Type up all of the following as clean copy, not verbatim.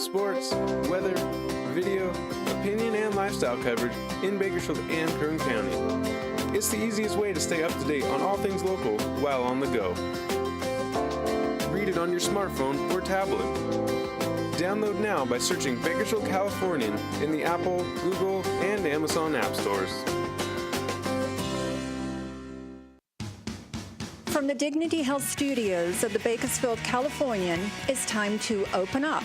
sports, weather, video, opinion, and lifestyle coverage in Bakersfield and Kern County. It's the easiest way to stay up to date on all things local while on the go. Read it on your smartphone or tablet. Download now by searching Bakersfield Californian in the Apple, Google, and Amazon app stores. From the Dignity Health Studios of the Bakersfield Californian, it's time to open up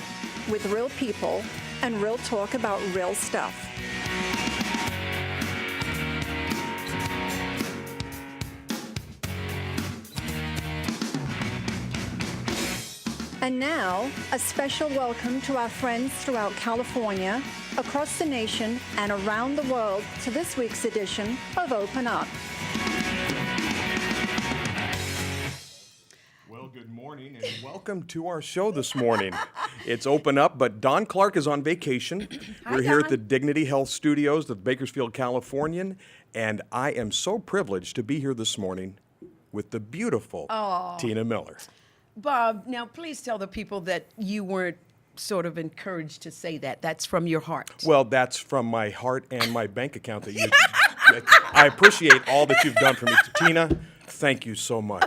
with real people and real talk about real stuff. And now, a special welcome to our friends throughout California, across the nation, and around the world to this week's edition of Open Up. Well, good morning and welcome to our show this morning. It's Open Up, but Don Clark is on vacation. We're here at the Dignity Health Studios of Bakersfield Californian, and I am so privileged to be here this morning with the beautiful Tina Miller. Bob, now please tell the people that you weren't sort of encouraged to say that. That's from your heart. Well, that's from my heart and my bank account that you. I appreciate all that you've done for me. Tina, thank you so much.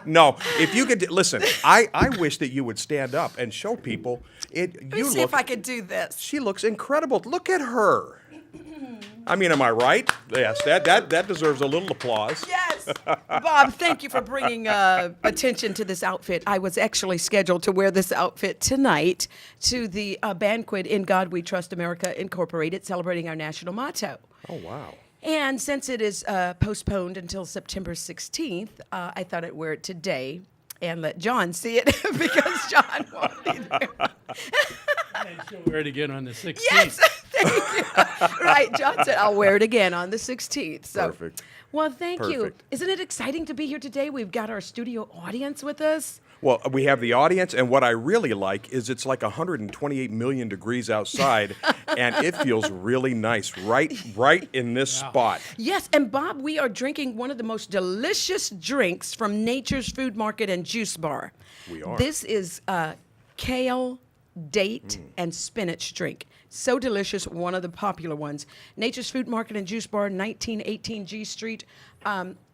No, if you could listen, I wish that you would stand up and show people it. Let me see if I could do this. She looks incredible. Look at her. I mean, am I right? Yes, that deserves a little applause. Yes. Bob, thank you for bringing attention to this outfit. I was actually scheduled to wear this outfit tonight to the banquet in God We Trust America Incorporated, celebrating our national motto. Oh, wow. And since it is postponed until September 16th, I thought I'd wear it today and let John see it because John won't be there. And she'll wear it again on the 16th. Yes, thank you. Right, John said I'll wear it again on the 16th. So, Perfect. well, thank you. Perfect. Isn't it exciting to be here today? We've got our studio audience with us. Well, we have the audience, and what I really like is it's like 128 million degrees outside, and it feels really nice right in this spot. Yes, and Bob, we are drinking one of the most delicious drinks from Nature's Food Market and Juice Bar. We are. This is kale, date, and spinach drink. So delicious, one of the popular ones. Nature's Food Market and Juice Bar, 1918 G Street.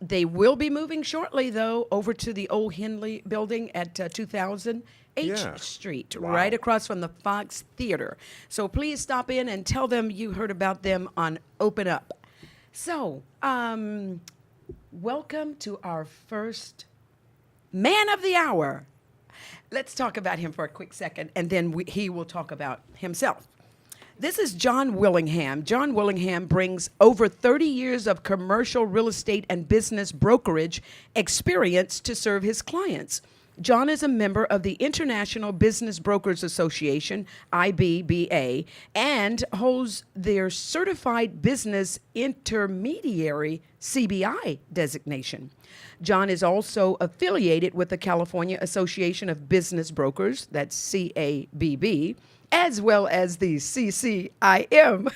They will be moving shortly, though, over to the old Henley building at 2000 H Street, right across from the Fox Theater. So please stop in and tell them you heard about them on Open Up. So, welcome to our first man of the hour. Let's talk about him for a quick second, and then he will talk about himself. This is John Willingham. John Willingham brings over 30 years of commercial real estate and business brokerage experience to serve his clients. John is a member of the International Business Brokers Association, IBBA, and holds their Certified Business Intermediary, CBI, designation. John is also affiliated with the California Association of Business Brokers, that's CABB, as well as the CCIM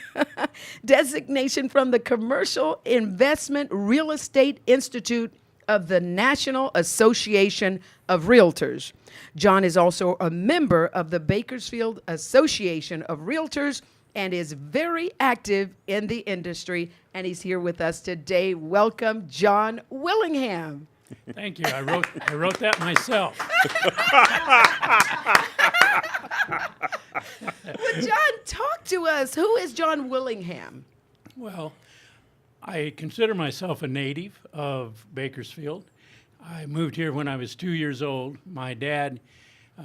designation from the Commercial Investment Real Estate Institute of the National Association of Realtors. John is also a member of the Bakersfield Association of Realtors and is very active in the industry, and he's here with us today. Welcome, John Willingham. Thank you. I wrote that myself. Well, John, talk to us. Who is John Willingham? Well, I consider myself a native of Bakersfield. I moved here when I was 2 years old. My dad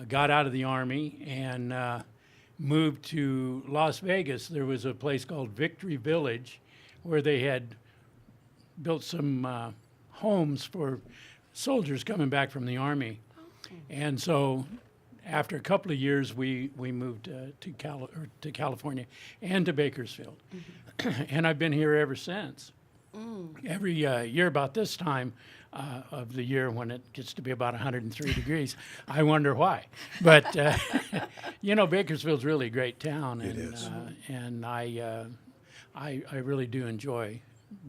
got out of the Army and moved to Las Vegas. There was a place called Victory Village where they had built some homes for soldiers coming back from the Army. Okay. And so after a couple of years, we moved to California and to Bakersfield. Mm-hmm. And I've been here ever since. Every year about this time of the year when it gets to be about 103 degrees, I wonder why. But, Bakersfield's really a great town. And, it is. And I really do enjoy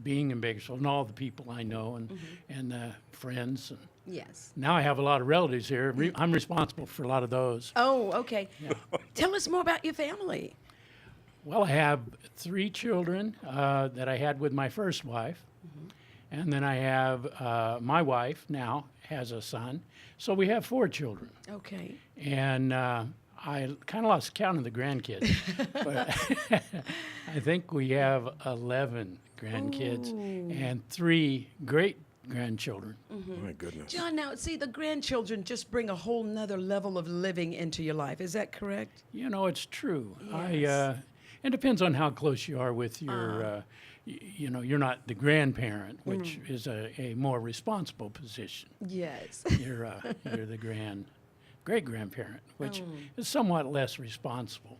being in Bakersfield and all the people I know and friends. Yes. Now I have a lot of relatives here. I'm responsible for a lot of those. Oh, okay. Tell us more about your family. Well, I have 3 children that I had with my first wife. And then I have my wife now has a son. So we have 4 children. Okay. And I kind of lost count of the grandkids. But I think we have 11 grandkids and 3 great grandchildren. My goodness. John, now, see, the grandchildren just bring a whole nother level of living into your life. Is that correct? You know, it's true. Yes. It depends on how close you are with your, you know, you're not the grandparent, which is a more responsible position. Yes. You're the great-grandparent, which is somewhat less responsible.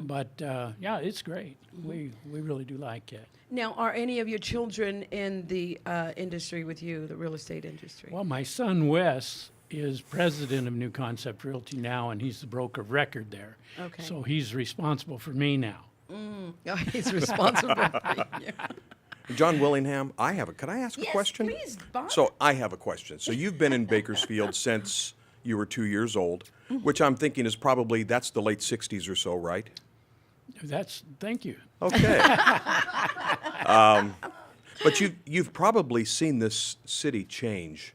But, yeah, it's great. We really do like it. Now, are any of your children in the industry with you, the real estate industry? Well, my son Wes is president of New Concept Realty now, and he's the broker of record there. Okay. So he's responsible for me now. Oh, he's responsible for you. John Willingham, could I ask a Yes, question? please, Bob. So I have a question. So you've been in Bakersfield since you were 2 years old, which I'm thinking is that's the late 60s or so, right? Thank you. Okay. But you've probably seen this city change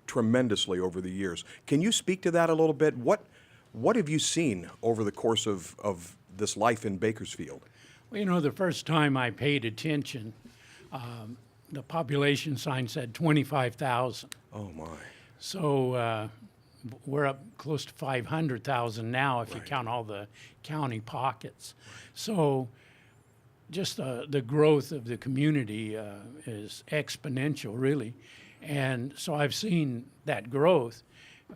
tremendously over the years. Can you speak to that a little bit? What have you seen over the course of this life in Bakersfield? Well, you know, the first time I paid attention, the population sign said 25,000. Oh my. So we're up close to 500,000 now if you count all the county pockets. So just the growth of the community is exponential, really. And so I've seen that growth,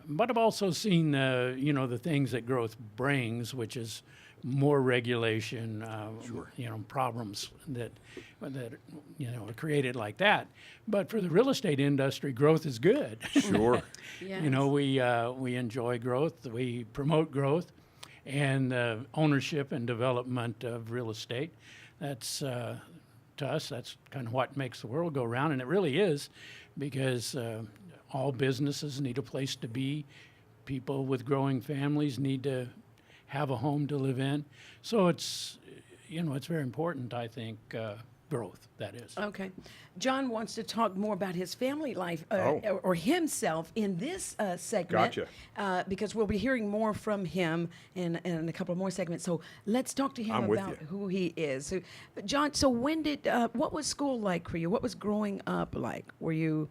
but I've also seen, you know, the things that growth brings, which is more regulation, you know, problems that you know are created like that. But for the real estate industry, growth is good. Sure. You know, we enjoy growth, we promote growth, and ownership and development of real estate. That's to us, that's kind of what makes the world go round, and it really is, because all businesses need a place to be. People with growing families need to have a home to live in. So it's, you know, it's very important, I think, growth, that is. Okay. John wants to talk more about his family life Oh. or himself in this segment. Gotcha. Because we'll be hearing more from him in a couple more segments. So let's talk to him I'm with about you. who he is. So, John, so what was school like for you? What was growing up like? Were you,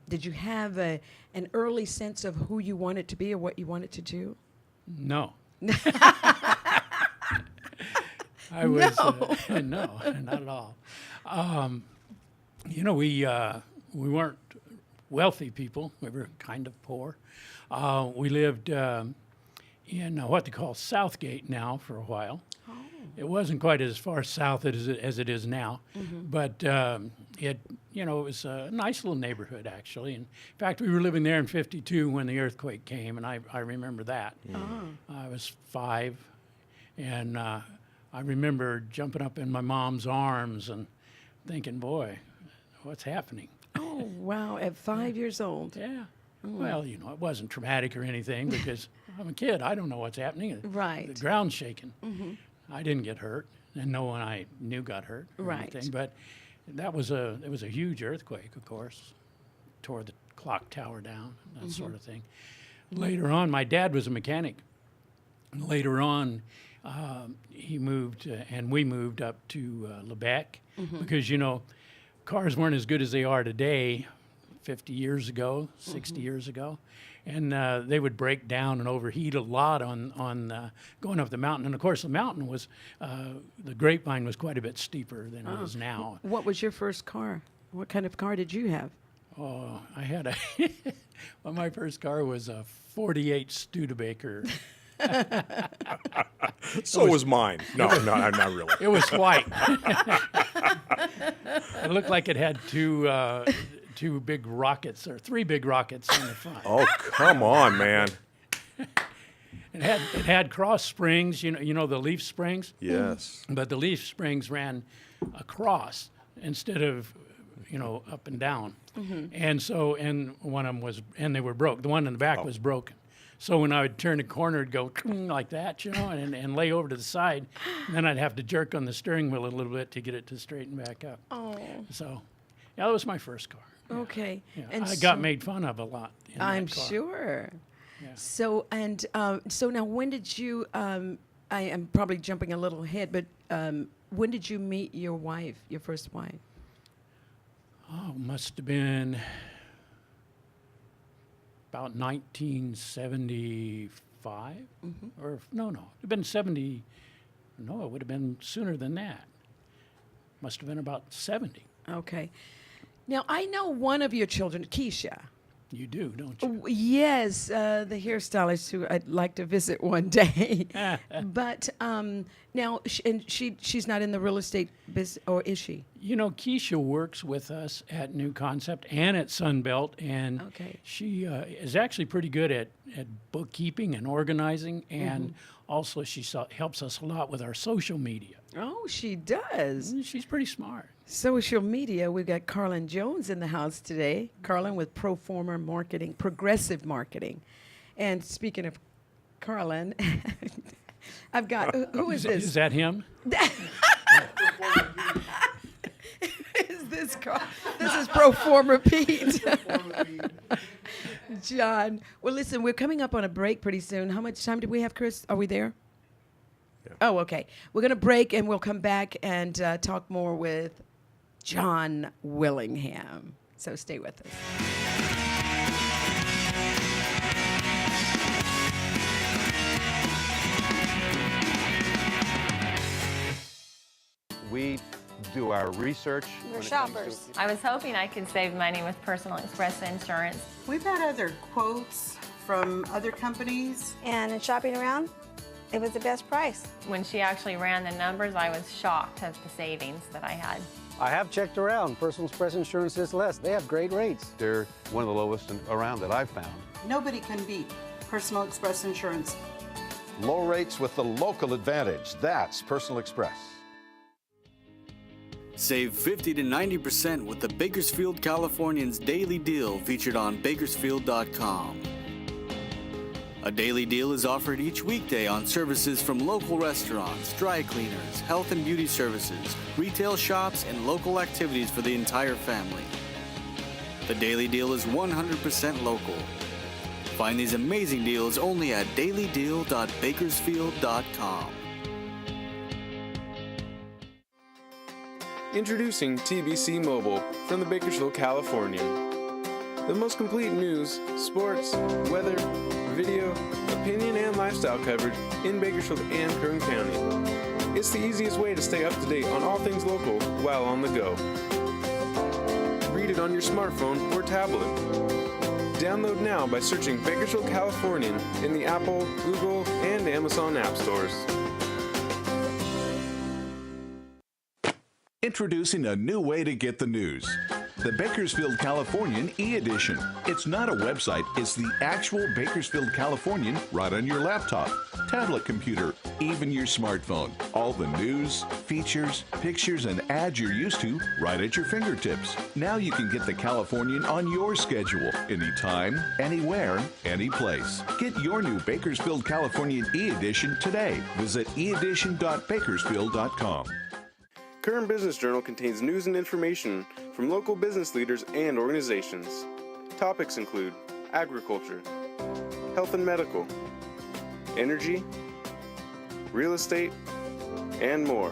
did you have an early sense of who you wanted to be or what you wanted to do? No. I was no, not at all. You know, we weren't wealthy people. We were kind of poor. We lived in what they call Southgate now for a while. Oh. It wasn't quite as far south as it is now, but it was a nice little neighborhood actually. In fact, we were living there in '52 when the earthquake came, and I remember that. I was 5, and I remember jumping up in my mom's arms and thinking, boy, what's happening? Oh, wow. At 5 years old. Yeah. Well, you know, it wasn't traumatic or anything because I'm a kid. I don't know what's happening. Right. The ground's shaking. I didn't get hurt, and no one I knew got hurt or Right. anything. But it was a huge earthquake, of course. Tore the clock tower down, that sort of thing. Later on, my dad was a mechanic. Later on, he moved, and we moved up to Lebec because, you know, cars weren't as good as they are today 50 years ago, 60 years ago. And they would break down and overheat a lot on going up the mountain. And, of course, the mountain was, the Grapevine was quite a bit steeper than it is now. What was your first car? What kind of car did you have? Oh, I had well, my first car was a 48 Studebaker. So was mine. No, not really. It was white. It looked like it had two big rockets or 3 big rockets in the front. Oh, come on, man. It had cross springs, you know the leaf springs. Yes. But the leaf springs ran across instead of up and down. And so, and one of them was, and they were broke. The one in the back was broken. So when I would turn the corner, it'd go like that, and lay over to the side. And then I'd have to jerk on the steering wheel a little bit to get it to straighten back up. Oh. So, yeah, that was my first car. Okay. Yeah, And I got made fun of a lot in I'm that car. sure. Yeah. So, and so now when did you, I am probably jumping a little ahead, but when did you meet your wife, your first wife? Oh, must have been about 1975, or no, it'd have been 70. No, it would have been sooner than that. Must have been about 70. Okay. Now, I know one of your children, Keisha. You do, don't you? Yes, the hairstylist who I'd like to visit one day. But now, she's not in the real estate business, or is she? Keisha works with us at New Concept and at Sunbelt, and Okay. she is actually pretty good at bookkeeping and organizing, and also she helps us a lot with our social media. Oh, she does. She's pretty smart. Social media, we've got Carlin Jones in the house today. Carlin with Proformer Marketing, Progressive Marketing. And speaking of Carlin, I've got, who is this? Is that him? Is this Carl? This is Proformer Pete. John. Well, listen, we're coming up on a break pretty soon. How much time do we have, Chris? Are we there? Yeah. Oh, okay. We're going to break and we'll come back and talk more with John Willingham. So stay with us. We do our research. We're shoppers. I was hoping I could save money with Personal Express Insurance. We've had other quotes from other companies. And in shopping around, it was the best price. When she actually ran the numbers, I was shocked at the savings that I had. I have checked around. Personal Express Insurance is less. They have great rates. They're one of the lowest around that I've found. Nobody can beat Personal Express Insurance. Low rates with the local advantage. That's Personal Express. Save 50 to 90% with the Bakersfield Californians Daily Deal featured on Bakersfield.com. A daily deal is offered each weekday on services from local restaurants, dry cleaners, health and beauty services, retail shops, and local activities for the entire family. The daily deal is 100% local. Find these amazing deals only at dailydeal.bakersfield.com. Introducing TBC Mobile from the Bakersfield Californian. The most complete news, sports, weather, video, opinion, and lifestyle coverage in Bakersfield and Kern County. It's the easiest way to stay up to date on all things local while on the go. Read it on your smartphone or tablet. Download now by searching Bakersfield Californian in the Apple, Google, and Amazon app stores. Introducing a new way to get the news. The Bakersfield Californian e-edition. It's not a website, it's the actual Bakersfield Californian right on your laptop, tablet computer, even your smartphone. All the news, features, pictures, and ads you're used to right at your fingertips. Now you can get the Californian on your schedule, anytime, anywhere, any place. Get your new Bakersfield Californian e-edition today. Visit eedition.bakersfield.com. Kern Business Journal contains news and information from local business leaders and organizations. Topics include agriculture, health and medical, energy, real estate, and more.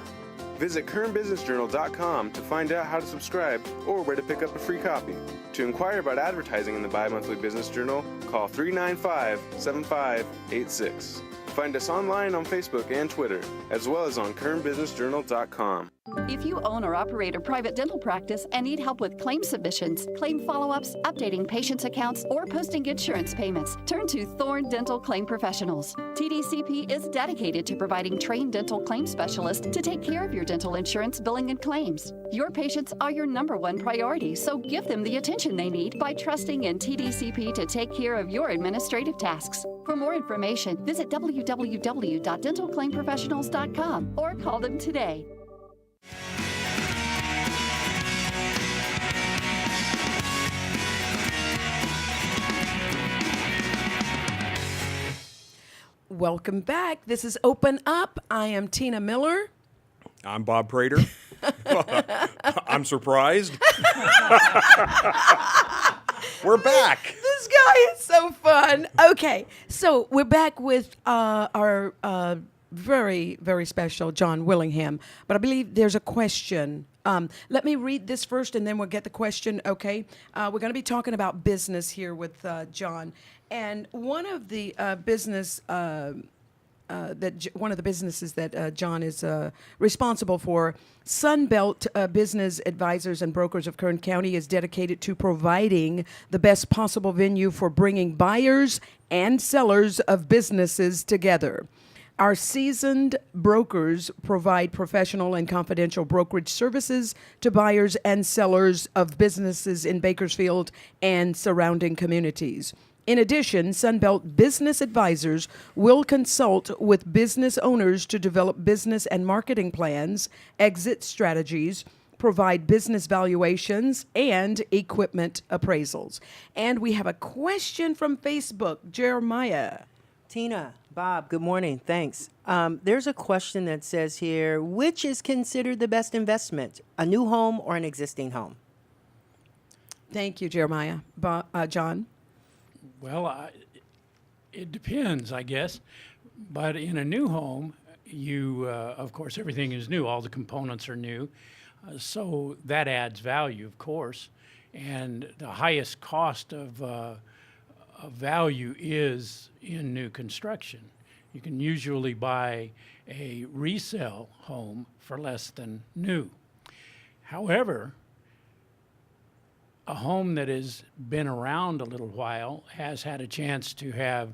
Visit KernBusinessJournal.com to find out how to subscribe or where to pick up a free copy. To inquire about advertising in the bi-monthly Business Journal, call 395-7586. Find us online on Facebook and Twitter, as well as on KernBusinessJournal.com. If you own or operate a private dental practice and need help with claim submissions, claim follow-ups, updating patients' accounts, or posting insurance payments, turn to Thorne Dental Claim Professionals. TDCP is dedicated to providing trained dental claim specialists to take care of your dental insurance billing and claims. Your patients are your #1 priority, so give them the attention they need by trusting in TDCP to take care of your administrative tasks. For more information, visit www.dentalclaimprofessionals.com or call them today. Welcome back. This is Open Up. I am Tina Miller. I'm Bob Prater. I'm surprised. We're back. This guy is so fun. Okay, so we're back with our very, very special John Willingham. But I believe there's a question. Let me read this first, and then we'll get the question. Okay, we're going to be talking about business here with John, and one of the one of the businesses that John is responsible for, Sunbelt Business Advisors and Brokers of Kern County, is dedicated to providing the best possible venue for bringing buyers and sellers of businesses together. Our seasoned brokers provide professional and confidential brokerage services to buyers and sellers of businesses in Bakersfield and surrounding communities. In addition, Sunbelt Business Advisors will consult with business owners to develop business and marketing plans, exit strategies, provide business valuations, and equipment appraisals. And we have a question from Facebook. Jeremiah. Tina, Bob, good morning. Thanks. There's a question that says here, which is considered the best investment, a new home or an existing home? Thank you, Jeremiah. John? Well, it depends, I guess. But in a new home, you, of course, everything is new. All the components are new. So that adds value, of course. And the highest cost of value is in new construction. You can usually buy a resale home for less than new. However, a home that has been around a little while has had a chance to have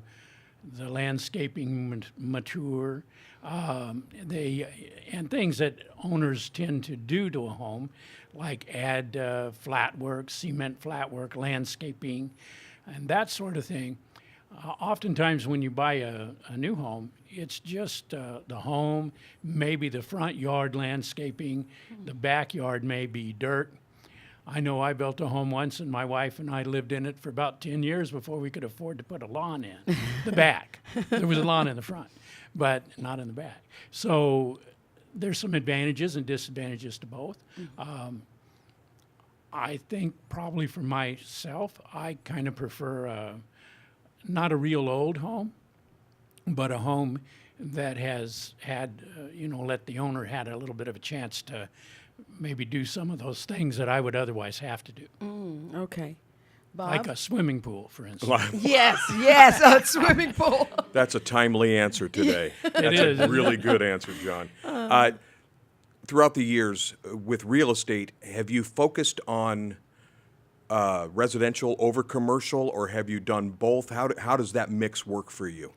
the landscaping mature, and things that owners tend to do to a home, like add flat work, cement flat work, landscaping, and that sort of thing. Oftentimes when you buy a new home, it's just the home, maybe the front yard landscaping, the backyard may be dirt. I know I built a home once, and my wife and I lived in it for about 10 years before we could afford to put a lawn in the back. There was a lawn in the front, but not in the back. So there's some advantages and disadvantages to both. I think probably for myself, I kind of prefer not a real old home, but a home that has had, let the owner had a little bit of a chance to maybe do some of those things that I would otherwise have to do. Okay. Bob? Like a swimming pool, for instance. Yes, a swimming pool. That's a timely answer today. That's is. a really good answer, John. Throughout the years with real estate, have you focused on residential over commercial, or have you done both? How does that mix work for you?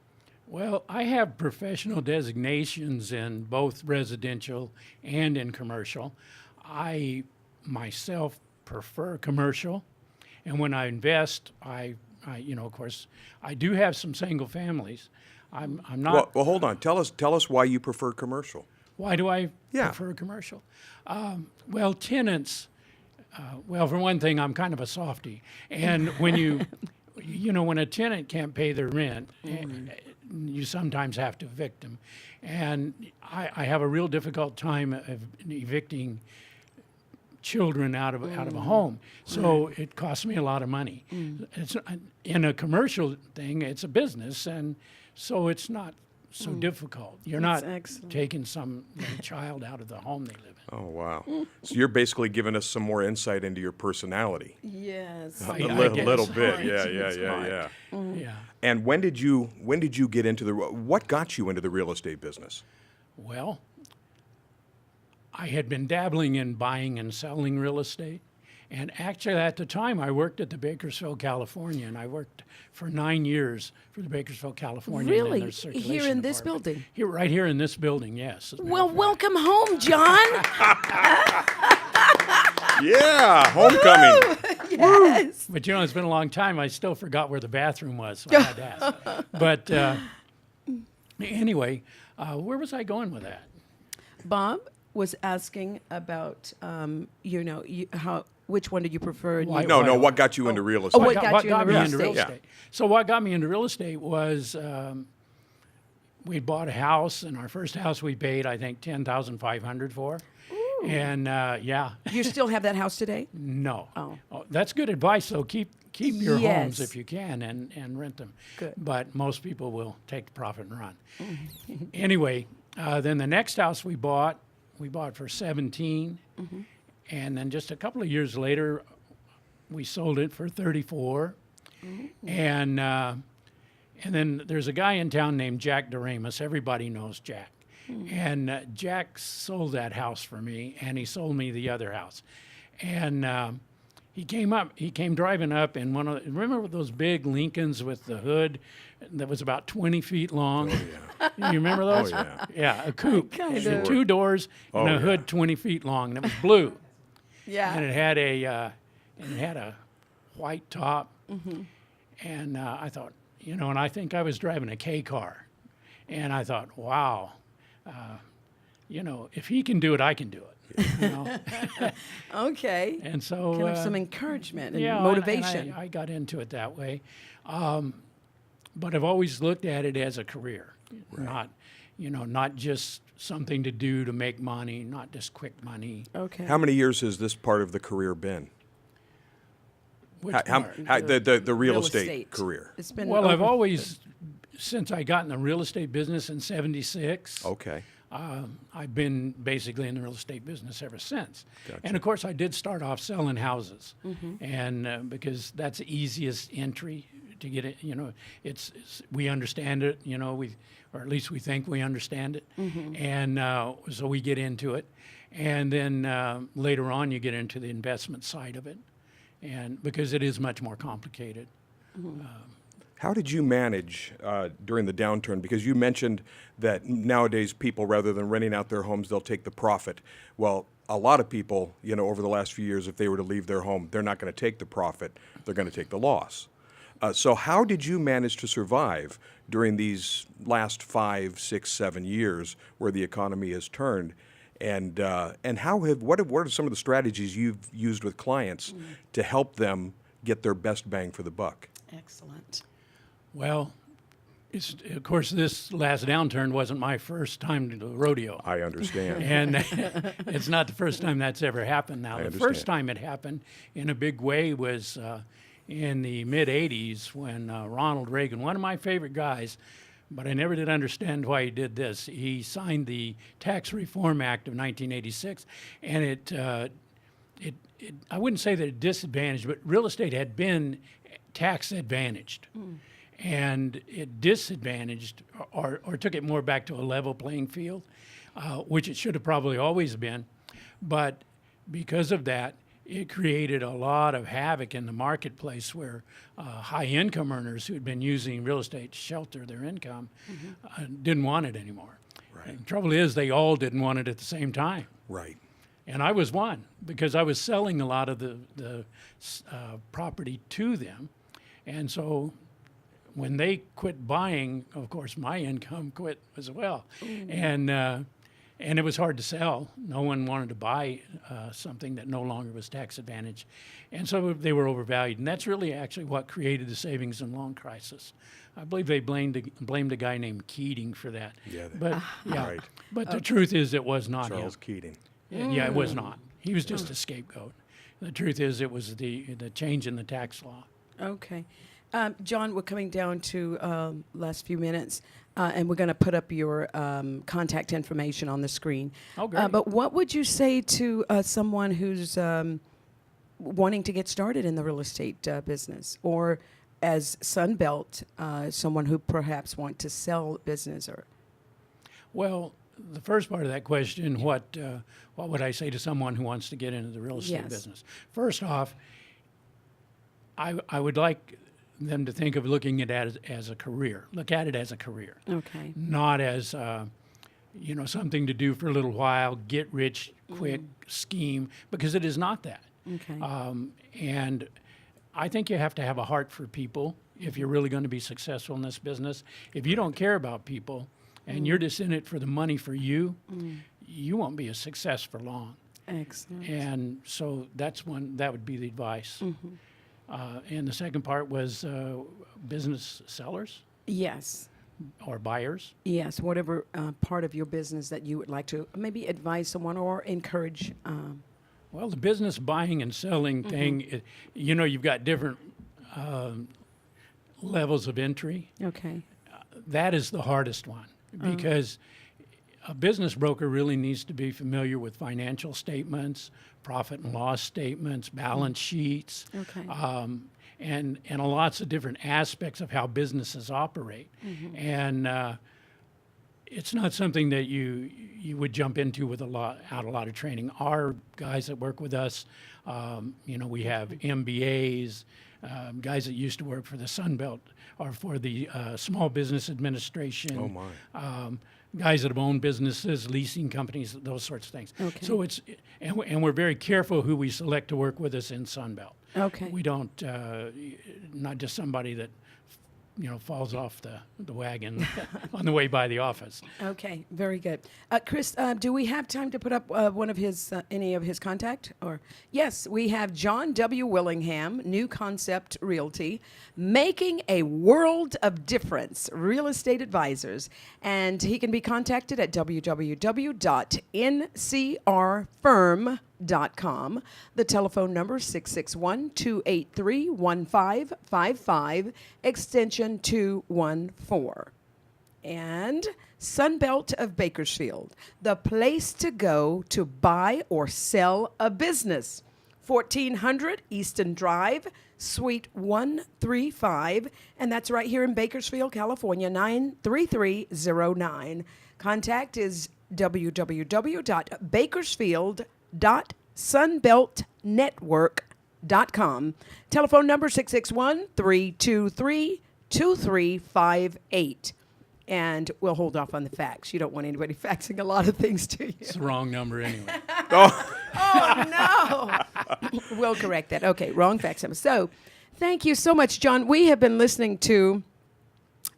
Well, I have professional designations in both residential and in commercial. I myself prefer commercial, and when I invest, I of course, I do have some single families. I'm not. Well, hold on. Tell us why you prefer commercial. Why do I prefer commercial? Well, tenants. Well, for one thing, I'm kind of a softie, and when when a tenant can't pay their rent, you sometimes have to evict them. And I have a real difficult time of evicting children out of a home. So it costs me a lot of money. It's, in a commercial thing, it's a business, and so it's not so difficult. You're not taking some child out of the home they live in. Oh, wow. So you're basically giving us some more insight into your personality. Yes. A little bit. Yeah. Yeah. And when did you get into what got you into the real estate business? Well, I had been dabbling in buying and selling real estate. And actually, at the time, I worked at the Bakersfield Californian. I worked for 9 years for the Bakersfield Californian. Really? In their circulation Here in this department. building? Here, right here in this building, yes. Well, welcome home, John. Yeah, homecoming. Yes. But it's been a long time. I still forgot where the bathroom was, so I had to ask. But anyway, where was I going with that? Bob was asking about, which one did you prefer? What got you into real estate? What got you into real estate? So what got me into real estate was, we bought a house, and our first house we paid, I think, $10,500 for. Ooh. And yeah. You still have that house today? No. Oh. That's good advice, though. Keep your homes Yes. if you can and rent them. Good. But most people will take the profit and run. Anyway, then the next house we bought for 17, and then just a couple of years later, we sold it for 34. And then there's a guy in town named Jack Doremus. Everybody knows Jack. And Jack sold that house for me, and he sold me the other house. And he came driving up in remember those big Lincolns with the hood that was about 20 feet long? Oh, yeah. You remember those? Oh, yeah. Yeah, a coupe. Kind It of. had 2 doors and a hood 20 feet long, and it was blue. Yeah. And it had a white top. And I thought, and I think I was driving a K car. And I thought, wow, if he can do it, I can do it. Okay. And so kind of some encouragement and yeah, motivation. And I got into it that way. But I've always looked at it as a career, not just something to do to make money, not just quick money. Okay. How many years has this part of the career been? Which How, part? the real Real estate estate. career. It's been Well, I've over- always, since I got in the real estate business in '76, Okay. I've been basically in the real estate business ever since. Gotcha. And of course, I did start off selling houses, and because that's the easiest entry to get it. It's we understand it. Or at least we think we understand it, and so we get into it, and then later on you get into the investment side of it, and because it is much more complicated. How did you manage during the downturn? Because you mentioned that nowadays people, rather than renting out their homes, they'll take the profit. Well, a lot of people, over the last few years, if they were to leave their home, they're not going to take the profit. They're going to take the loss. So how did you manage to survive during these last 5, 6, 7 years where the economy has turned? And what are some of the strategies you've used with clients to help them get their best bang for the buck? Excellent. Well, of course, this last downturn wasn't my first time to the rodeo. I understand. And it's not the first time that's ever happened now. I The first understand. time it happened in a big way was in the mid-'80s when Ronald Reagan, one of my favorite guys, but I never did understand why he did this. He signed the Tax Reform Act of 1986, and it I wouldn't say that it disadvantaged, but real estate had been tax advantaged. And it disadvantaged or took it more back to a level playing field, which it should have probably always been. But because of that, it created a lot of havoc in the marketplace where high income earners who had been using real estate to shelter their income didn't want it anymore. Right. And the trouble is, they all didn't want it at the same time. Right. And I was one because I was selling a lot of the property to them. And so when they quit buying, of course, my income quit as well. And it was hard to sell. No one wanted to buy something that no longer was tax advantaged. And so they were overvalued. And that's really actually what created the savings and loan crisis. I believe they blamed a guy named Keating for that. Yeah. Right. But the truth is it was not Charles him. Keating. Yeah, it was not. He was just a scapegoat. The truth is it was the change in the tax law. Okay. John, we're coming down to last few minutes, and we're going to put up your contact information on the screen. Oh, great. But what would you say to someone who's wanting to get started in the real estate business, or as Sunbelt, someone who perhaps want to sell business? Or Well, the first part of that question, what would I say to someone who wants to get into the real estate Yes. business? First off, I would like them to think of looking at it as a career. Look at it as a career. Okay. Not as something to do for a little while, get rich quick scheme, because it is not that. Okay. And I think you have to have a heart for people if you're really going to be successful in this business. If you don't care about people and you're just in it for the money for you, you won't be a success for long. Excellent. And so that would be the advice. And the second part was business sellers. Yes. or buyers. Yes, whatever part of your business that you would like to maybe advise someone or encourage. Well, the business buying and selling thing, you've got different levels of entry. Okay. That is the hardest one because a business broker really needs to be familiar with financial statements, profit and loss statements, balance sheets, and lots of different aspects of how businesses operate. And it's not something that you would jump into with a lot of training. Our guys that work with us, we have MBAs, guys that used to work for the Sun Belt or for the Small Business Administration. Oh my. Guys that have owned businesses, leasing companies, those sorts of things. Okay. So and we're very careful who we select to work with us in Sun Belt. Okay. We don't, not just somebody that, falls off the wagon on the way by the office. Okay, very good. Chris, do we have time to put up one of his, any of his contact? Or yes, we have John W. Willingham, New Concept Realty, making a world of difference, real estate advisors. And he can be contacted at www.ncrfirm.com. The telephone number is 661-283-1555, extension 214. And Sunbelt of Bakersfield, the place to go to buy or sell a business. 1400 Easton Drive, Suite 135, and that's right here in Bakersfield, California, 93309. Contact is www.bakersfield.sunbeltnetwork.com. Telephone number 661-323-2358. And we'll hold off on the fax. You don't want anybody faxing a lot of things to you. It's the wrong number anyway. Oh, no. We'll correct that. Okay, wrong fax number. So, thank you so much, John. We have been listening to,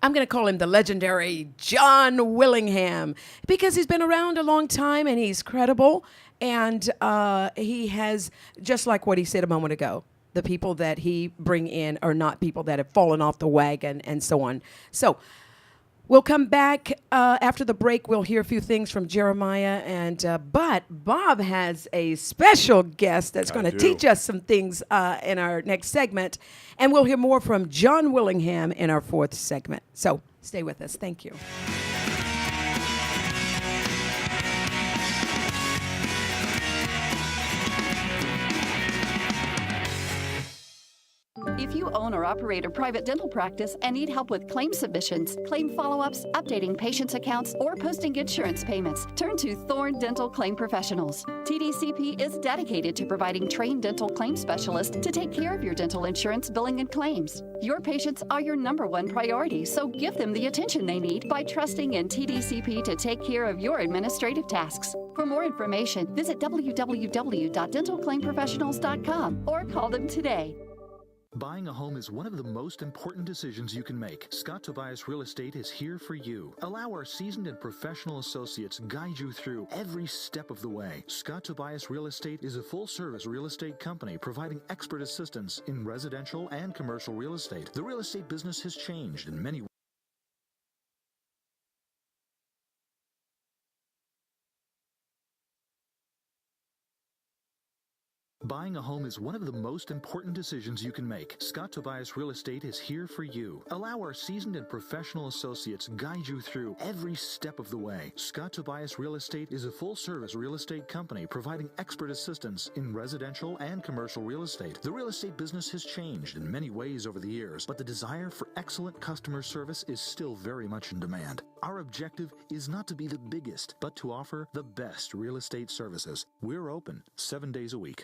I'm going to call him the legendary John Willingham, because he's been around a long time and he's credible. And he has, just like what he said a moment ago, the people that he bring in are not people that have fallen off the wagon and so on. So, we'll come back after the break. We'll hear a few things from Jeremiah, but Bob has a special guest that's going to teach us some things in our next segment, and we'll hear more from John Willingham in our fourth segment. So stay with us. Thank you. If you own or operate a private dental practice and need help with claim submissions, claim follow-ups, updating patients' accounts, or posting insurance payments, turn to Thorne Dental Claim Professionals. TDCP is dedicated to providing trained dental claim specialists to take care of your dental insurance billing and claims. Your patients are your number one priority, so give them the attention they need by trusting in TDCP to take care of your administrative tasks. For more information, visit www.dentalclaimprofessionals.com or call them today. Buying a home is one of the most important decisions you can make. Scott Tobias Real Estate is here for you. Allow our seasoned and professional associates guide you through every step of the way. Scott Tobias Real Estate is a full-service real estate company providing expert assistance in residential and commercial real estate. The real estate business has changed in many ways. Buying a home is one of the most important decisions you can make. Scott Tobias Real Estate is here for you. Allow our seasoned and professional associates guide you through every step of the way. Scott Tobias Real Estate is a full-service real estate company providing expert assistance in residential and commercial real estate. The real estate business has changed in many ways over the years, but the desire for excellent customer service is still very much in demand. Our objective is not to be the biggest, but to offer the best real estate services. We're open 7 days a week.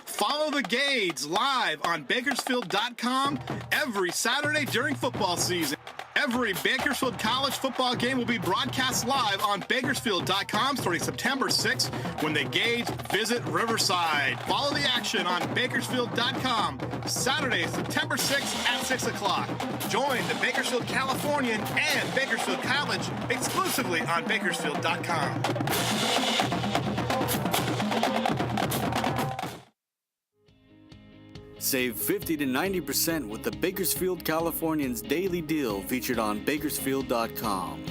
Follow the Gades live on Bakersfield.com every Saturday during football season. Every Bakersfield College football game will be broadcast live on Bakersfield.com starting September 6th when the Gades visit Riverside. Follow the action on Bakersfield.com Saturday, September 6th at 6 o'clock. Join the Bakersfield Californian and Bakersfield College exclusively on Bakersfield.com. Save 50 to 90% with the Bakersfield Californians Daily Deal featured on Bakersfield.com.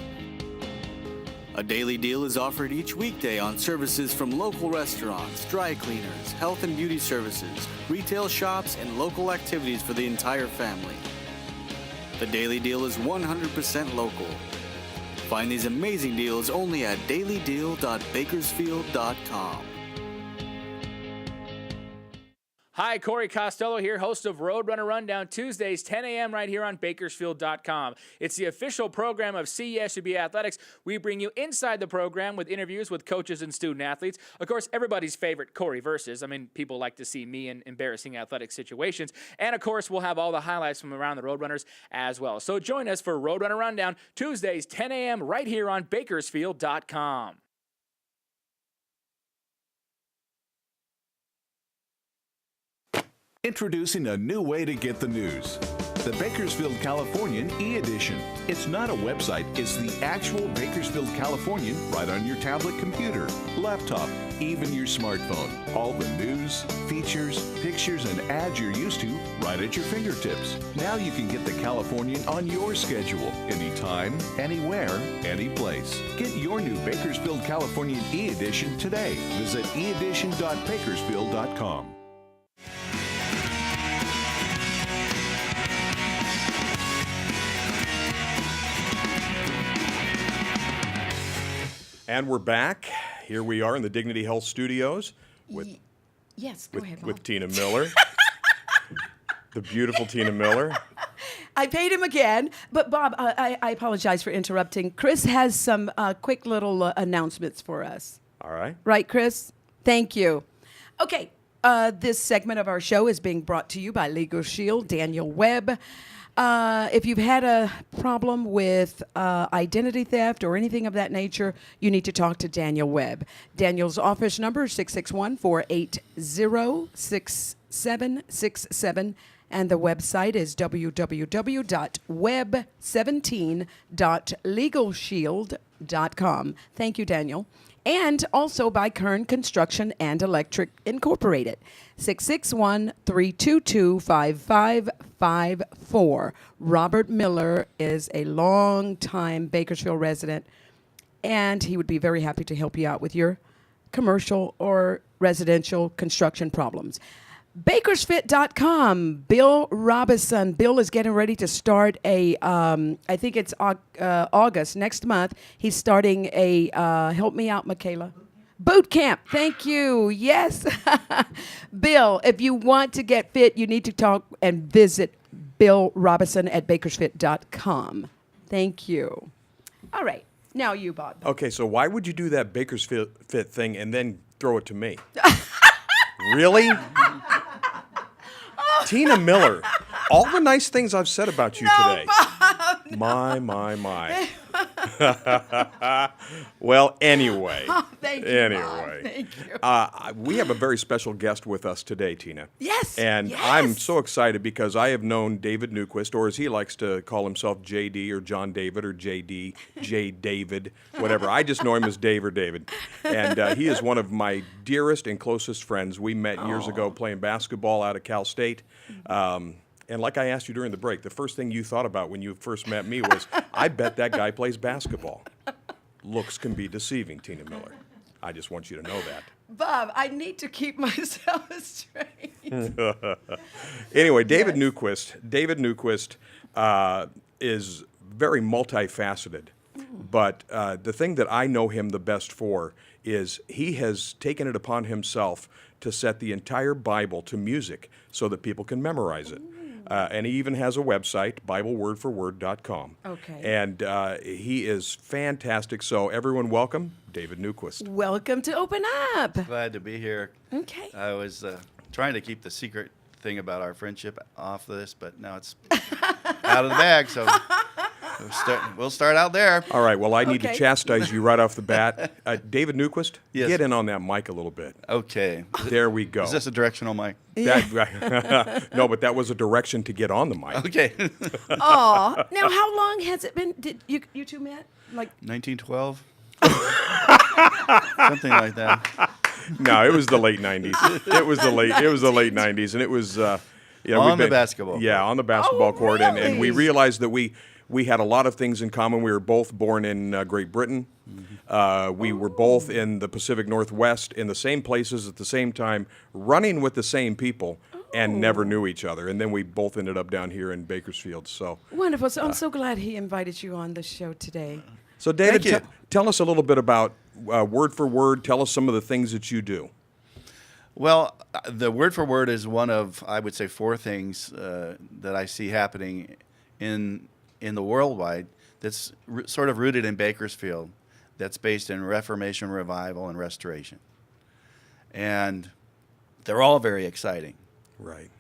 A daily deal is offered each weekday on services from local restaurants, dry cleaners, health and beauty services, retail shops, and local activities for the entire family. The daily deal is 100% local. Find these amazing deals only at dailydeal.bakersfield.com. Hi, Corey Costello here, host of Roadrunner Rundown, Tuesdays, 10 a.m. right here on Bakersfield.com. It's the official program of CESUB Athletics. We bring you inside the program with interviews with coaches and student athletes. Of course, everybody's favorite Corey versus. I mean, people like to see me in embarrassing athletic situations. And, of course, we'll have all the highlights from around the Roadrunners as well. So join us for Roadrunner Rundown, Tuesdays, 10 a.m. right here on Bakersfield.com. Introducing a new way to get the news. The Bakersfield Californian e-edition. It's not a website, it's the actual Bakersfield Californian right on your tablet computer, laptop, even your smartphone. All the news, features, pictures, and ads you're used to right at your fingertips. Now you can get the Californian on your schedule, anytime, anywhere, any place. Get your new Bakersfield Californian e-edition today. Visit eedition.bakersfield.com. And we're back. Here we are in the Dignity Health Studios with Yes, go ahead, Bob. with Tina Miller. The beautiful Tina Miller. I paid him again, but Bob, I apologize for interrupting. Chris has some quick little announcements for us. All right. Right, Chris? Thank you. Okay, this segment of our show is being brought to you by Legal Shield, Daniel Webb. If you've had a problem with identity theft or anything of that nature, you need to talk to Daniel Webb. Daniel's office number is 661-480-6767, and the website is www.web17.legalshield.com. Thank you, Daniel. And also by Kern Construction and Electric Incorporated, 661-322-5554. Robert Miller is a long-time Bakersfield resident, and he would be very happy to help you out with your commercial or residential construction problems. Bakersfit.com, Bill Robinson. Bill is getting ready to start I think it's August, next month. He's starting a, help me out, Michaela. Boot camp. Thank you. Yes. Bill, if you want to get fit, you need to talk and visit Bill Robinson at Bakersfit.com. Thank you. All right. Now you, Bob. Okay, so why would you do that Bakersfield Fit thing and then throw it to me? Really? Tina Miller, all the nice things I've said about you today. Bob, no. My. Well, anyway. Thank you, anyway. Bob. Thank you. We have a very special guest with us today, Tina. Yes. And yes. I'm so excited because I have known David Newquist, or as he likes to call himself, JD or John David or JD, J. David, whatever. I just know him as Dave or David. And he is one of my dearest and closest friends. We met years ago playing basketball out of Cal State. And like I asked you during the break, the first thing you thought about when you first met me was, I bet that guy plays basketball. Looks can be deceiving, Tina Miller. I just want you to know that. Bob, I need to keep myself straight. Anyway, David Newquist is very multifaceted. But the thing that I know him the best for is he has taken it upon himself to set the entire Bible to music so that people can memorize it. And he even has a website, BibleWordForWord.com. Okay. And he is fantastic. So everyone welcome David Newquist. Welcome to Open Up. Glad to be here. Okay. I was trying to keep the secret thing about our friendship off this, but now it's out of the bag, so we'll start out there. All right, well, I need to Okay. chastise you right off the bat. David Newquist, Yes. get in on that mic a little bit. Okay. There we go. Is this a directional mic? No, but that was a direction to get on the mic. Okay. Aw. Now, how long has it been? Did you two met? Like 1912? Something like that. No, it was the late 90s. It was the late 90s, and it was On the basketball court. Yeah, on the basketball court, and we really? realized that we had a lot of things in common. We were both born in Great Britain. We were both in the Pacific Northwest, in the same places at the same time, running with the same people, and never knew each other. And then we both ended up down here in Bakersfield. So Wonderful. So I'm so glad he invited you on the show today. So David, Thank you. tell us a little bit about Word for Word. Tell us some of the things that you do. Well, the Word for Word is one of, I would say, 4 things that I see happening in the worldwide that's sort of rooted in Bakersfield, that's based in Reformation, Revival, and Restoration. And they're all very exciting. Right.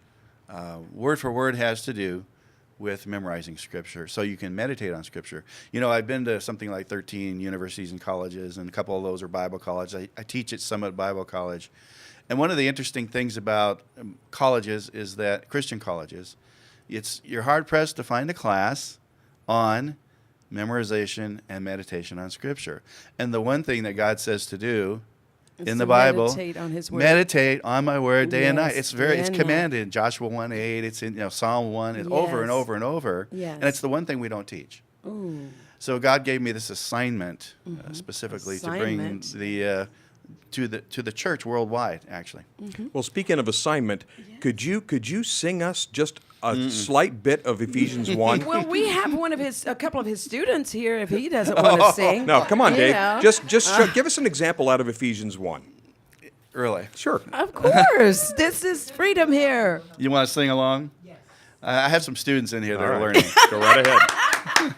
Word for Word has to do with memorizing Scripture, so you can meditate on Scripture. You know, I've been to something like 13 universities and colleges, and a couple of those are Bible colleges. I teach at Summit Bible College. And one of the interesting things about colleges is that, Christian colleges, you're hard-pressed to find a class on memorization and meditation on Scripture. And the one thing that God says to do in the Bible, meditate on His Word. meditate on my Word day and night. Yes, It's day commanded in Joshua 1:8. It's in Psalm 1. It's over and Yes. over and over. Yes. And it's the one thing we don't teach. Ooh. So God gave me this assignment specifically to bring Assignment. the to the church worldwide, actually. Well, speaking of assignment, could you sing us just a slight bit of Ephesians 1? Well, we have a couple of his students here. If he doesn't want to sing, No, come on, you Dave. know. Just give us an example out of Ephesians 1. Really? Sure. Of course, this is freedom here. You want to sing along? Yes. I have some students in here that All are right. learning. Go right ahead.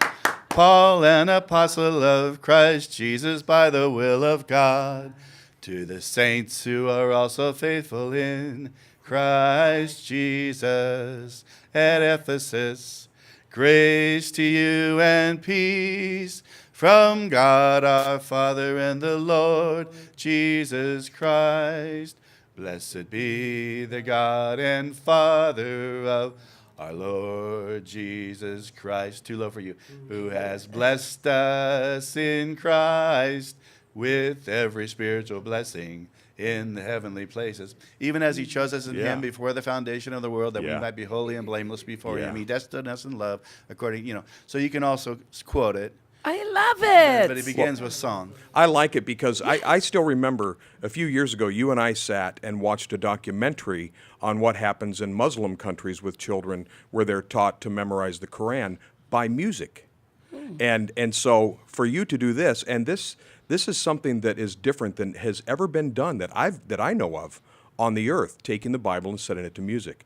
Paul, an apostle of Christ Jesus by the will of God, to the saints who are also faithful in Christ Jesus at Ephesus, grace to you and peace from God our Father and the Lord Jesus Christ. Blessed be the God and Father of our Lord Jesus Christ, too low for you, who has blessed us in Christ with every spiritual blessing in the heavenly places, even as he chose us in him before the foundation of the world, that we might be holy and blameless before him. He destined us in love, according, so you can also quote it. I love it. But it begins with song. I like it because I still remember a few years ago, you and I sat and watched a documentary on what happens in Muslim countries with children where they're taught to memorize the Quran by music. And so for you to do this, and this is something that is different than has ever been done that I know of on the earth, taking the Bible and setting it to music.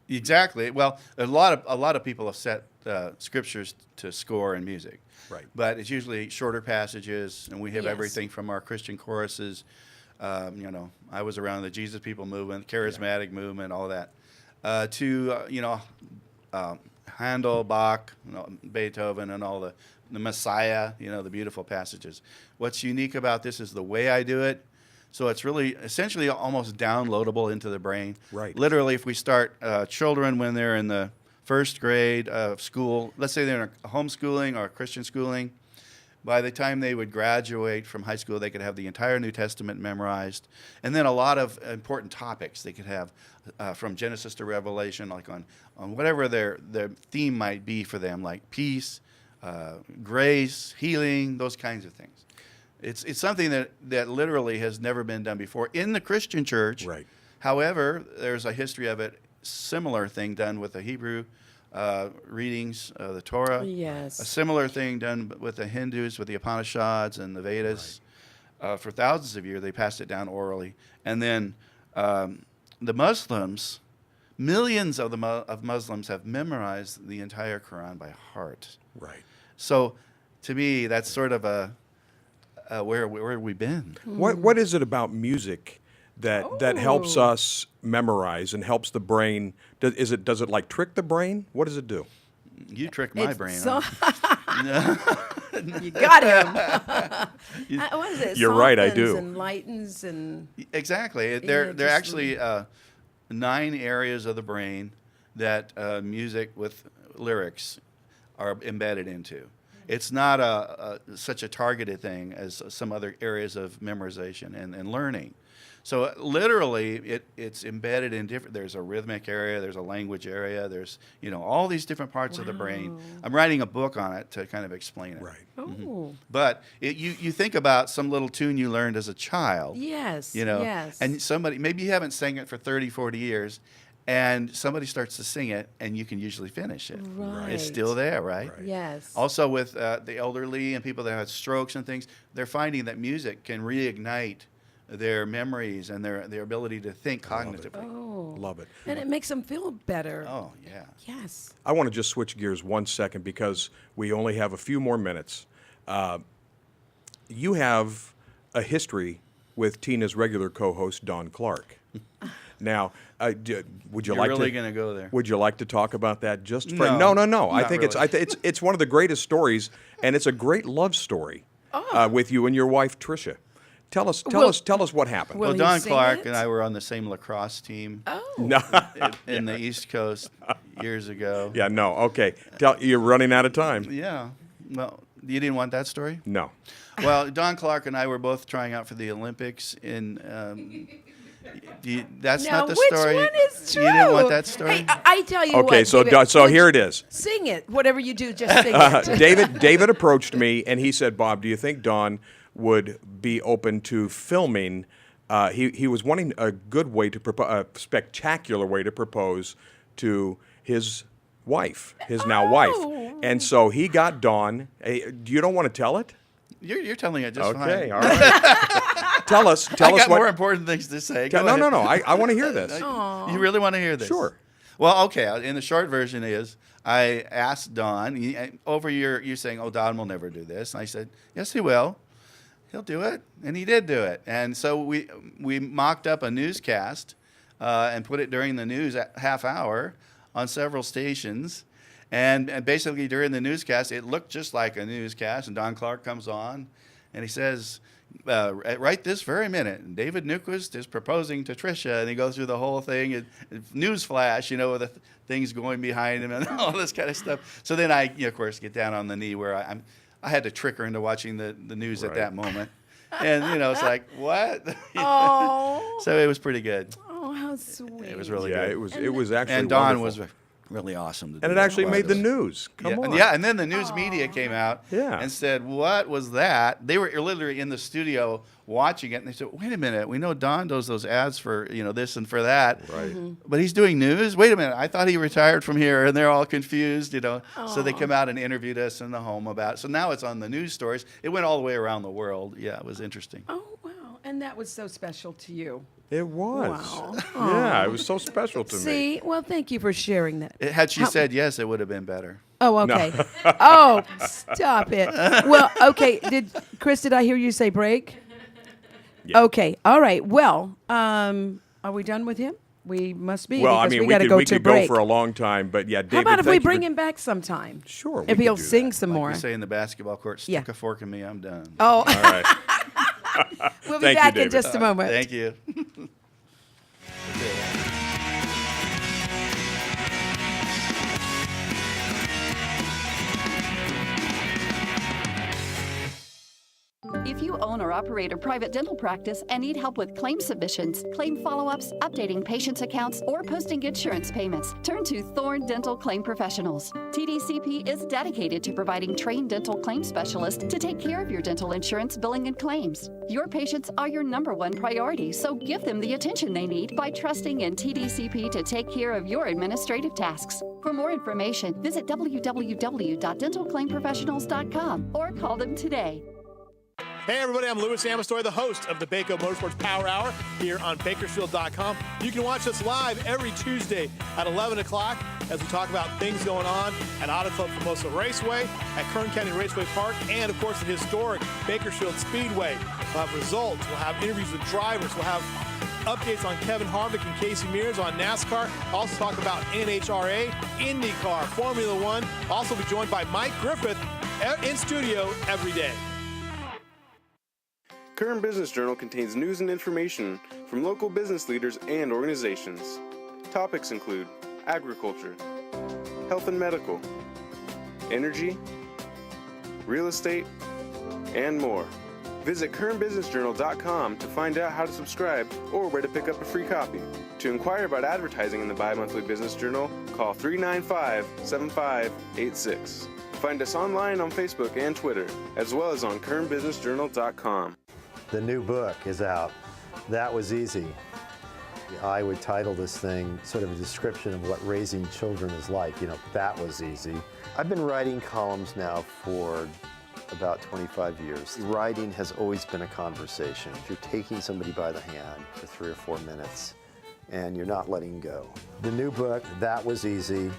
Exactly. Well, a lot of people have set scriptures to score and music. Right. But it's usually shorter passages, and we have Yes. everything from our Christian choruses. I was around the Jesus People movement, charismatic movement, all that, to Handel, Bach, Beethoven, and all the Messiah, the beautiful passages. What's unique about this is the way I do it. So it's really essentially almost downloadable into the brain. Right. Literally, if we start children when they're in the first grade of school, let's say they're in a homeschooling or Christian schooling, by the time they would graduate from high school, they could have the entire New Testament memorized. And then a lot of important topics they could have from Genesis to Revelation, like on whatever their theme might be for them, like peace, grace, healing, those kinds of things. It's something that literally has never been done before in the Christian church. Right. However, there's a history of it, similar thing done with the Hebrew readings of the Torah. Yes. A similar thing done with the Hindus, with the Upanishads and the Vedas. Right. For thousands of years, they passed it down orally. And then the Muslims, millions of Muslims have memorized the entire Quran by heart. Right. So, to me, that's sort of where have we been? What is it about music that helps us memorize and helps the brain? Does it like trick the brain? What does it do? You trick my brain. You got him. What is it? You're right, I do. Enlightens and exactly. There are actually 9 areas of the brain that music with lyrics are embedded into. it's not such a targeted thing as some other areas of memorization and learning. So literally, it's embedded in different. There's a rhythmic area, there's a language area, there's all these different parts of the brain. I'm writing a book on it to kind of explain it. Right. Oh. But you think about some little tune you learned as a child. Yes. And maybe you haven't sang it for 30, 40 years, and somebody starts to sing it, and you can usually finish it. Right. It's still there, right? Yes. Also with the elderly and people that have strokes and things, they're finding that music can reignite their memories and their ability to think cognitively. Oh. Love it. And it makes them feel better. Oh, yeah. Yes. I want to just switch gears 1 second because we only have a few more minutes. You have a history with Tina's regular co-host, Don Clark. Now, would you You're like really to going to go there? Would you like to talk about that? Just for, No, no. I not think really. it's one of the greatest stories, and it's a great love story with you and your wife Tricia. Tell us what happened. Well, Don Clark and I were on the same lacrosse team. No. in the East Coast years ago. Yeah, no. Okay. You're running out of time. Yeah. Well, you didn't want that story? No. Well, Don Clark and I were both trying out for the Olympics in. That's not the story. Which one is true? You didn't want that story? Hey, I tell you Okay, what. so David, so here it is. Sing it. Whatever you do, just sing it. David approached me and he said, "Bob, do you think Don would be open to filming?" He was wanting a good way to propose, a spectacular way to propose to his wife, his now wife, and so he got Don. You don't want to tell it? You're telling it just fine. Okay, all right. Tell us. I got what. more important things to say. Go No. ahead. I want to hear this. You really want to hear this? Sure. Well, okay. In the short version is I asked Don you're saying, "Oh, Don will never do this," and I said, "Yes, he will. He'll do it," and he did do it. And so we mocked up a newscast and put it during the news at half hour on several stations. And basically during the newscast, it looked just like a newscast. And Don Clark comes on, and he says, "Right this very minute, David Newquist is proposing to Tricia," and he goes through the whole thing. News flash, with the things going behind him and all this kind of stuff. So then I, of course, get down on the knee where I had to trick her into watching the news at that moment. And, it's like, what? Oh. So it was pretty good. Oh, how sweet. It was really good. It was actually And Don wonderful. was really awesome. And it actually made the news. Come on. Yeah, and then the news media came out and said, "What was that?" They were literally in the studio watching it, and they said, "Wait a minute, we know Don does those ads for this and for that, right? But he's doing news. Wait a minute, I thought he retired from here," and they're all confused, So they come out and interviewed us in the home about it. So now it's on the news stories. It went all the way around the world. Yeah, it was interesting. Oh wow, and that was so special to you. It was. Wow. Yeah, it was so special to me. See, well, thank you for sharing that. Had she said yes, it would have been better. Oh, okay. No. Oh, stop it. Well, okay. Chris, did I hear you say break? Yeah. Okay. All right. Well, are we done with him? We must be. Well, because I mean, we could go for a long time, but yeah, David. How about if we bring him back sometime? Sure. If he'll sing some more. Like we say in the basketball court, stick a fork in me, I'm done. Oh. All right. We'll be back in just a moment. Thank you. If you own or operate a private dental practice and need help with claim submissions, claim follow-ups, updating patients' accounts, or posting insurance payments, turn to Thorne Dental Claim Professionals. TDCP is dedicated to providing trained dental claim specialists to take care of your dental insurance billing and claims. Your patients are your #1 priority, so give them the attention they need by trusting in TDCP to take care of your administrative tasks. For more information, visit www.dentalclaimprofessionals.com or call them today. Hey everybody, I'm Louis Amestoy, the host of the Baco Motorsports Power Hour here on Bakersfield.com. You can watch us live every Tuesday at 11 o'clock as we talk about things going on at Auto Club Formosa Raceway, at Kern County Raceway Park, and of course the historic Bakersfield Speedway. We'll have results, we'll have interviews with drivers, we'll have updates on Kevin Harvick and Casey Mears on NASCAR. Also talk about NHRA, IndyCar, Formula One. Also be joined by Mike Griffith in studio every day. Kern Business Journal contains news and information from local business leaders and organizations. Topics include agriculture, health and medical, energy, real estate, and more. Visit KernBusinessJournal.com to find out how to subscribe or where to pick up a free copy. To inquire about advertising in the Bi-Monthly Business Journal, call 395-7586. Find us online on Facebook and Twitter, as well as on KernBusinessJournal.com. The new book is out. That was easy. I would title this thing sort of a description of what raising children is like. That was easy. I've been writing columns now for about 25 years. Writing has always been a conversation. If you're taking somebody by the hand for 3 or 4 minutes and you're not letting go. The new book, That Was Easy.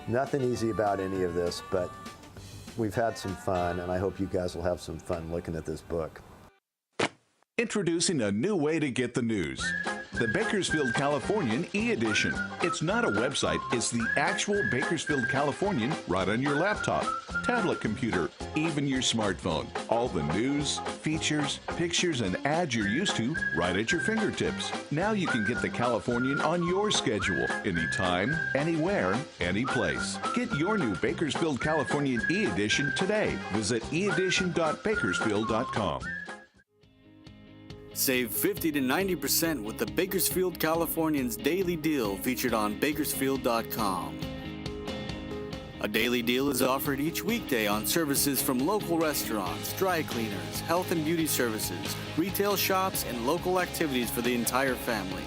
Nothing easy about any of this, but we've had some fun, and I hope you guys will have some fun looking at this book. Introducing a new way to get the news. The Bakersfield Californian e-edition. It's not a website, it's the actual Bakersfield Californian right on your laptop, tablet computer, even your smartphone. All the news, features, pictures, and ads you're used to right at your fingertips. Now you can get the Californian on your schedule, anytime, anywhere, any place. Get your new Bakersfield Californian e-edition today. Visit eedition.bakersfield.com. Save 50 to 90% with the Bakersfield Californian's Daily Deal featured on Bakersfield.com. A daily deal is offered each weekday on services from local restaurants, dry cleaners, health and beauty services, retail shops, and local activities for the entire family.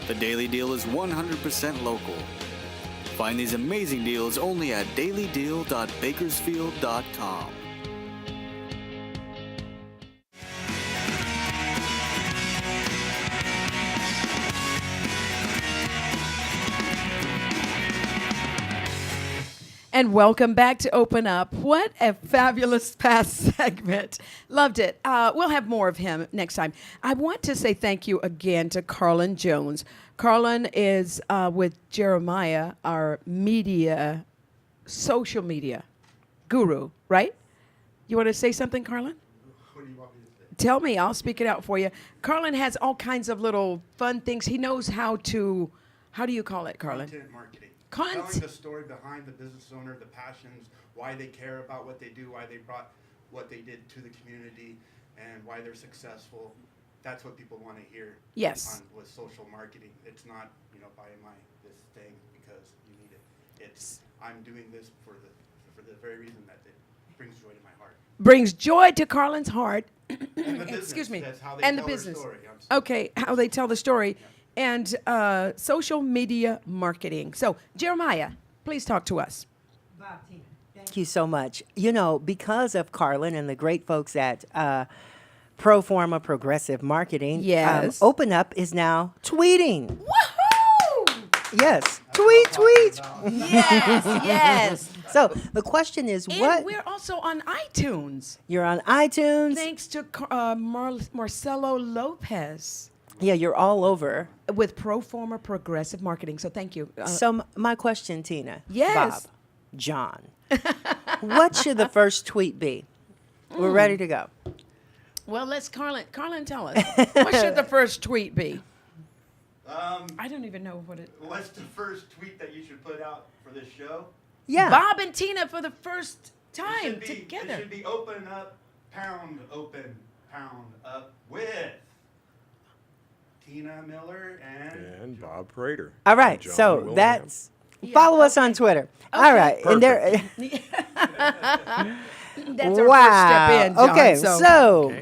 The Daily Deal is 100% local. Find these amazing deals only at dailydeal.bakersfield.com. And welcome back to Open Up. What a fabulous past segment. Loved it. We'll have more of him next time. I want to say thank you again to Carlin Jones. Carlin is with Jeremiah, our social media guru, right? You want to say something, Carlin? What do you want me to say? Tell me. I'll speak it out for you. Carlin has all kinds of little fun things. He knows how do you call it, Carlin? Content marketing. Telling the story behind the business owner, the passions, why they care about what they do, why they brought what they did to the community, and why they're successful. That's what people want to hear. Yes. With social marketing, it's not buy this thing because you need it. It's I'm doing this for the very reason that it brings joy to my heart. Brings joy to Carlin's heart. And the business, Excuse me. that's how they And tell the their business. story. Okay, how they tell the story. Yeah. And social media marketing. So, Jeremiah, please talk to us. Thank you so much. Because of Carlin and the great folks at Proforma Progressive Marketing, yes. Open Up is now tweeting. Woohoo! Yes, tweet. Yes. So the question is, and we're also on iTunes. You're on iTunes. Thanks to Marcelo Lopez. Yeah, you're all over. With Proforma Progressive Marketing. So thank you. So my question, Tina. Yes. Bob, John. What should the first tweet be? We're ready to go. Well, Carlin tell us. What should the first tweet be? I don't even know what it. What's the first tweet that you should put out for this show? Yeah. Bob and Tina for the first time together. It should be open up with Tina Miller and Bob Prater. All right, so Willingham. that's follow us on Twitter. Okay. All right, perfect. and that's our first step in, John, okay, so.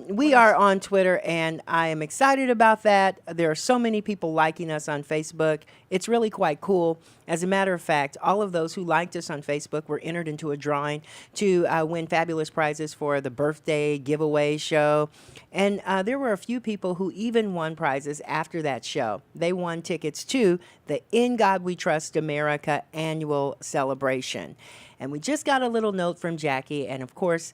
We are on Twitter, and I am excited about that. There are so many people liking us on Facebook. It's really quite cool. As a matter of fact, all of those who liked us on Facebook were entered into a drawing to win fabulous prizes for the birthday giveaway show. And there were a few people who even won prizes after that show. They won tickets to the In God We Trust America annual celebration. And we just got a little note from Jackie, and of course,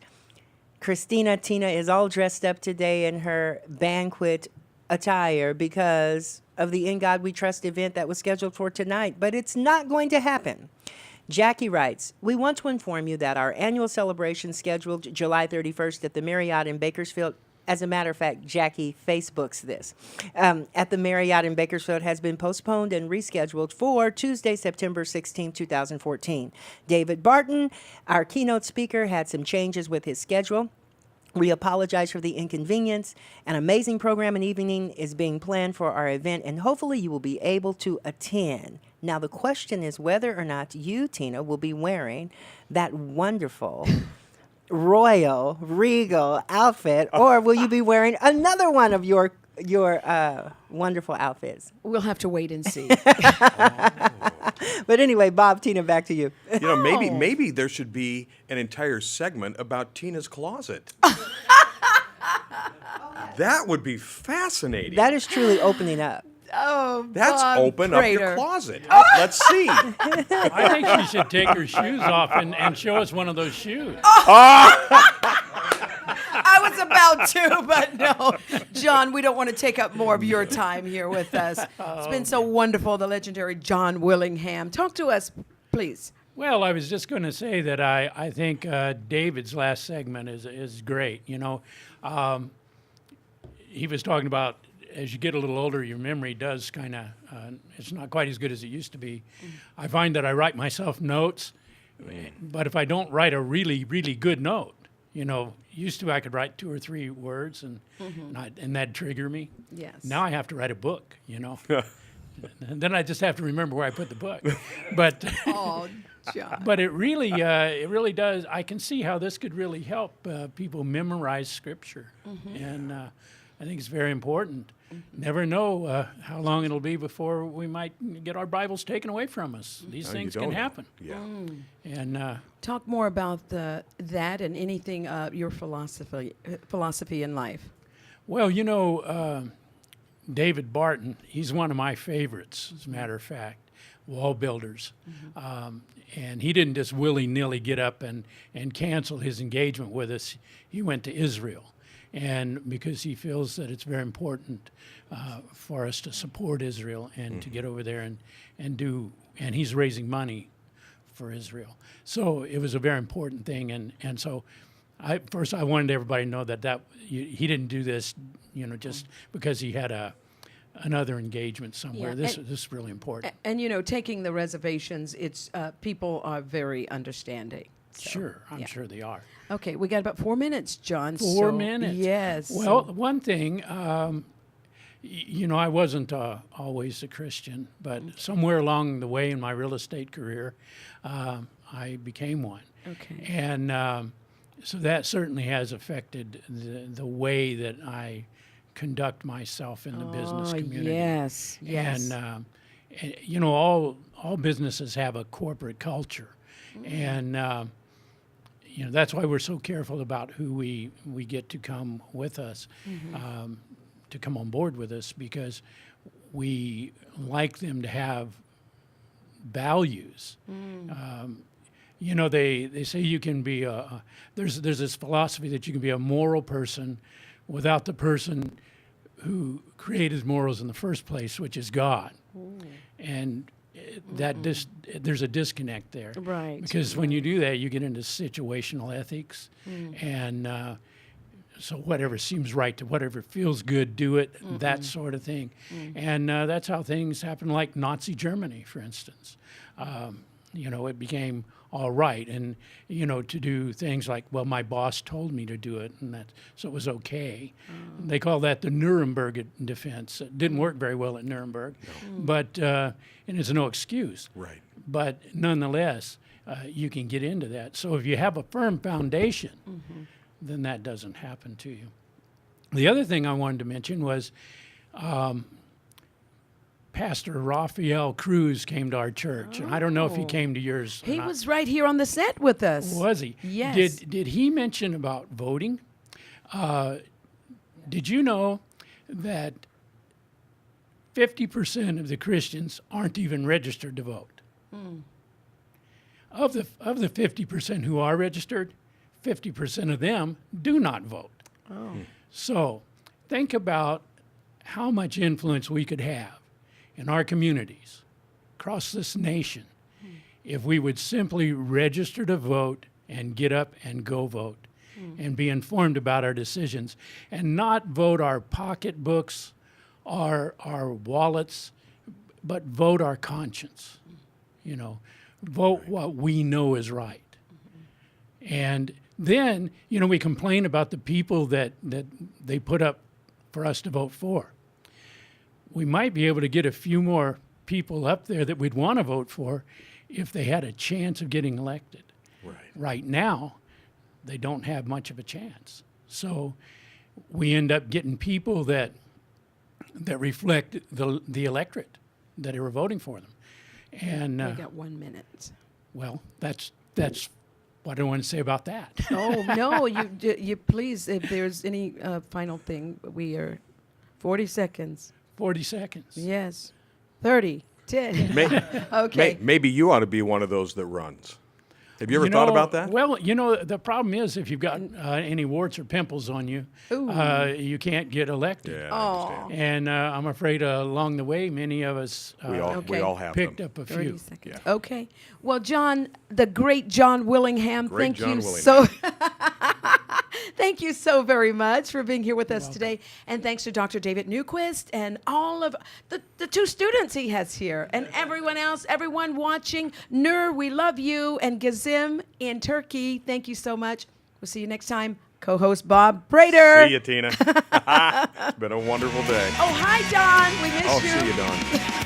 Tina is all dressed up today in her banquet attire because of the In God We Trust event that was scheduled for tonight, but it's not going to happen. Jackie writes, we want to inform you that our annual celebration scheduled July 31st at the Marriott in Bakersfield As a matter of fact, Jackie Facebooks this. At the Marriott in Bakersfield has been postponed and rescheduled for Tuesday, September 16, 2014. David Barton, our keynote speaker, had some changes with his schedule. We apologize for the inconvenience. An amazing program and evening is being planned for our event, and hopefully you will be able to attend. Now, the question is whether or not you, Tina, will be wearing that wonderful royal, regal outfit, or will you be wearing another one of your wonderful outfits? We'll have to wait and see. But anyway, Bob, Tina, back to you. You know, maybe there should be an entire segment about Tina's closet. That would be fascinating. That is truly opening up. Oh, That's Bob open up Prater. your closet. Let's see. I think she should take her shoes off and show us one of those shoes. I was about to, but no. John, we don't want to take up more of your time here with us. It's been so wonderful, the legendary John Willingham. Talk to us, please. Well, I was just going to say that I think David's last segment is great. You know, he was talking about as you get a little older, your memory does kind of, it's not quite as good as it used to be. I find that I write myself notes, but if I don't write a really, really good note, you know, used to I could write 2 or 3 words and that'd trigger me. Yes. Now I have to write a book, you know. And then I just have to remember where I put the book. But oh, John. But it really does. I can see how this could really help people memorize Scripture, and I think it's very important. Never know how long it'll be before we might get our Bibles taken away from us. These things can happen. Yeah. And talk more about that and anything your philosophy in life. Well, you know, David Barton, he's one of my favorites, as a matter of fact, wall builders. And he didn't just willy-nilly get up and cancel his engagement with us. He went to Israel. And because he feels that it's very important for us to support Israel and to get over there and he's raising money for Israel. So it was a very important thing. And so first I wanted everybody to know that he didn't do this, you know, just because he had another engagement somewhere. Yeah, This is really important. And you know, taking the reservations, it's people are very understanding. So, sure, I'm sure they are. Okay, we got about 4 minutes, John. 4 minutes. Yes. Well, one thing, you know, I wasn't always a Christian, but somewhere along the way in my real estate career, I became one. Okay. And so that certainly has affected the way that I conduct myself in the business community. Yes, yes. And you know, all businesses have a corporate culture, and you know, that's why we're so careful about who we get to come with us, to come on board with us, because we like them to have values. You know, they say you can be there's this philosophy that you can be a moral person without the person who created morals in the first place, which is God. And there's a disconnect there. Right. Because when you do that, you get into situational ethics. And so whatever seems right to whatever feels good, do it, that sort of thing. And that's how things happen, like Nazi Germany, for instance. You know, it became all right. And, you know, to do things like, well, my boss told me to do it, and so it was okay. They call that the Nuremberg defense. It didn't work very well at Nuremberg, but and it's no excuse. Right. But nonetheless, you can get into that. So if you have a firm foundation, then that doesn't happen to you. The other thing I wanted to mention was Pastor Raphael Cruz came to our church, and I don't know if he came to yours. He was right here on the set with us. Was he? Yes. Did he mention about voting? Did you know that 50% of the Christians aren't even registered to vote? Of the 50% who are registered, 50% of them do not vote. So think about how much influence we could have in our communities across this nation if we would simply register to vote and get up and go vote. and be informed about our decisions, and not vote our pocketbooks, our wallets, but vote our conscience. You know, vote what we know is right. And then, you know, we complain about the people that they put up for us to vote for. We might be able to get a few more people up there that we'd want to vote for if they had a chance of getting elected. Right. Right now, they don't have much of a chance. So we end up getting people that reflect the electorate that are voting for them. And We got 1 minute. well, that's what I want to say about that. Oh, no, you please, if there's any final thing, we are 40 seconds. 40 seconds. Yes. 30, 10. Okay. Maybe you ought to be one of those that runs. Have you ever thought about that? Well, you know, the problem is if you've got any warts or pimples on you, you can't get elected. Yeah, I understand. And I'm afraid along the way, many of us We all have picked them. up a 30 few. seconds. Okay. Well, John, the great John Willingham, Great thank John you Willingham. so thank you so very much for being here with us today. And thanks to Dr. David Newquist and all of the 2 students he has here and everyone else, everyone watching. Nur, we love you. And Gazim in Turkey, thank you so much. We'll see you next time. Co-host Bob Prater. See you, Tina. It's been a wonderful day. Oh, hi, Don. We missed you. See you, Don.